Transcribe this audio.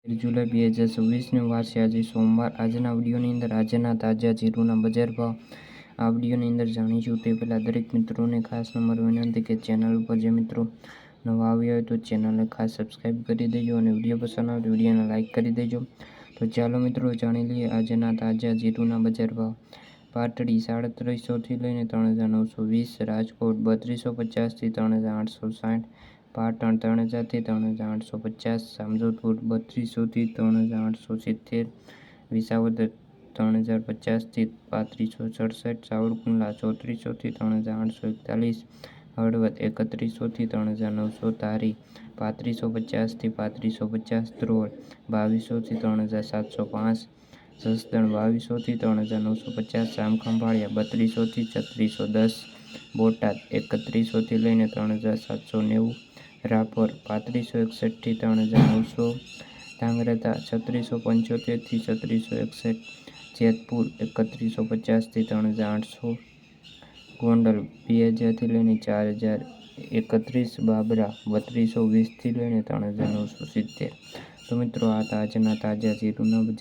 જુલાઈ 2026 વાર છે। આજે સોમવાર। આજના વિડીયોની અંદર આજના તાજા જીરુના બજાર ભાવ આ વિડીયોની અંદર જાણીશું। તે પહેલાં દરેક મિત્રોને ખાસ નંબર વિનંતી કે ચેનલ ઉપર જે મિત્રો નવા આવ્યા હોય તો ચેનલને ખાસ સબસ્ક્રાઈબ કરી દેજો અને વિડીયો પસંદ આવે તો વિડીયોને લાઇક કરી દેજો। તો ચાલો મિત્રો જાણી લઈએ આજના તાજા જીરુના બજાર ભાવ। પાટડી 3700 થી લઈને 3920, રાજકોટ 3250 થી 3860, પાટણ 3000 થી 3850, જામજોધપુર 3200 થી 3870, વિસાવદર 3050 થી 3567, સાવરકુંડલા 3400 થી 3841, હળવદ 3100 થી 3900, ધારી 3550 થી 3550, ધ્રોલ 2200 થી 3705, જસદણ 2200 થી 3950, જામખંભાળિયા 3200 થી 3610, બોટાદ 3100 થી લઈને 3790, રાપર 3561 થી 3900, ધાંગધ્રા 3675 થી 3661, જેતપુર 3150 થી 3800, ગોંડલ 2000 થી લઈને 4031, બાબરા 3220 થી લઈને 3970। તો મિત્રો આ આજના તાજા જીરુના બજાર